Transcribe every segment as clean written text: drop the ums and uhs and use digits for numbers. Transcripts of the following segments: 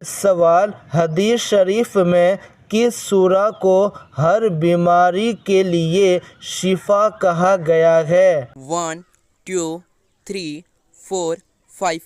سوال: حدیث شریف میں کس سورہ کو ہر بیماری کے لیے شفا کہا گیا ہے؟ 1 2 3 4 5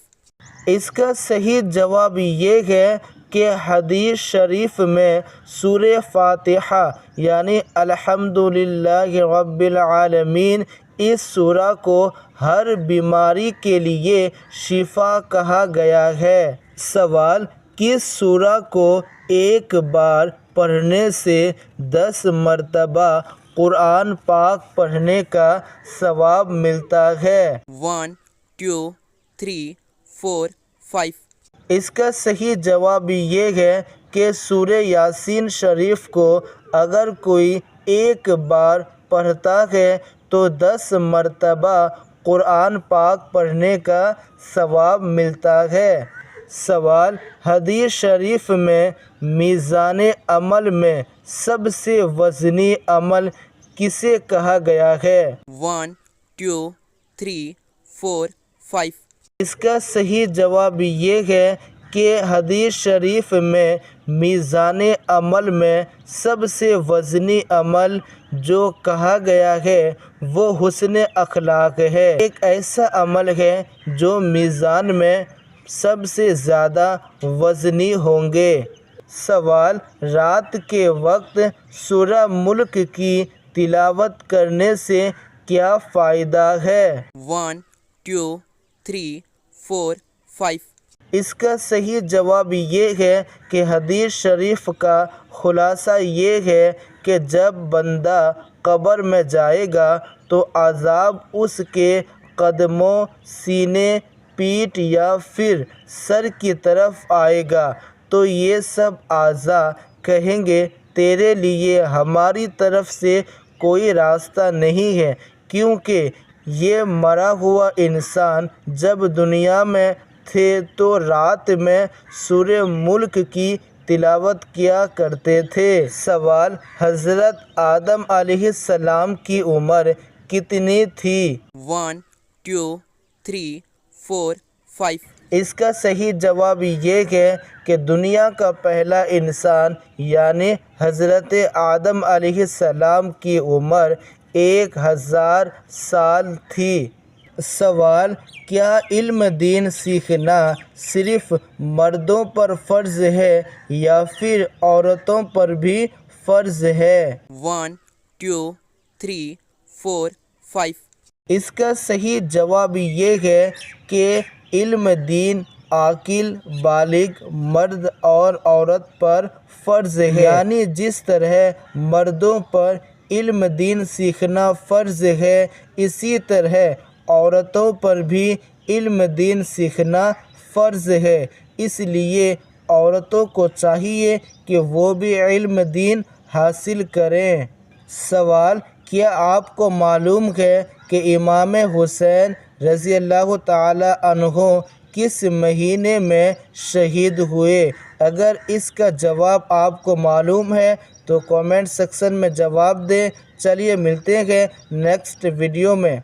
اس کا صحیح جواب یہ ہے کہ حدیث شریف میں سورہ فاتحہ یعنی الحمدللہ رب العالمین اس سورہ کو ہر بیماری کے لیے شفا کہا گیا ہے۔ سوال: کس سورہ کو ایک بار پڑھنے سے 10 مرتبہ قرآن پاک پڑھنے کا ثواب ملتا ہے؟ 1 2 3 4 5 اس کا صحیح جواب یہ ہے کہ سورہ یاسین شریف کو اگر کوئی ایک بار پڑھتا ہے تو 10 مرتبہ قرآن پاک پڑھنے کا ثواب ملتا ہے۔ سوال: حدیث شریف میں میزان عمل میں سب سے وزنی عمل کسے کہا گیا ہے؟ 1 2 3 4 5 اس کا صحیح جواب یہ ہے کہ حدیث شریف میں میزان عمل میں سب سے وزنی عمل جو کہا گیا ہے وہ حسن اخلاق ہے۔ ایک ایسا عمل ہے جو میزان میں سب سے زیادہ وزنی ہوں گے۔ سوال: رات کے وقت سورہ ملک کی تلاوت کرنے سے کیا فائدہ ہے؟ 1 2 3 4 5 اس کا صحیح جواب یہ ہے کہ حدیث شریف کا خلاصہ یہ ہے کہ جب بندہ قبر میں جائے گا تو عذاب اس کے قدموں، سینے، پیٹھ یا پھر سر کی طرف آئے گا تو یہ سب اعضاء کہیں گے تیرے لیے ہماری طرف سے کوئی راستہ نہیں ہے، کیونکہ یہ مرا ہوا انسان جب دنیا میں تھے تو رات میں سورہ ملک کی تلاوت کیا کرتے تھے۔ سوال: حضرت آدم علیہ السلام کی عمر کتنی تھی؟ 1 2 3 4 5 اس کا صحیح جواب یہ ہے کہ دنیا کا پہلا انسان یعنی حضرت آدم علیہ السلام کی عمر 1000 سال تھی۔ سوال: کیا علم دین سیکھنا صرف مردوں پر فرض ہے یا پھر عورتوں پر بھی فرض ہے؟ 1 2 3 4 5 اس کا صحیح جواب یہ ہے کہ علم دین عاقل بالغ مرد اور عورت پر فرض ہے، یعنی جس طرح مردوں پر علم دین سیکھنا فرض ہے اسی طرح عورتوں پر بھی علم دین سیکھنا فرض ہے، اس لیے عورتوں کو چاہیے کہ وہ بھی علم دین حاصل کریں۔ سوال: کیا آپ کو معلوم ہے کہ امام حسین رضی اللہ تعالی عنہ کس مہینے میں شہید ہوئے؟ اگر اس کا جواب آپ کو معلوم ہے تو کامنٹ سیکشن میں جواب دیں۔ چلیے ملتے ہیں نیکسٹ ویڈیو میں۔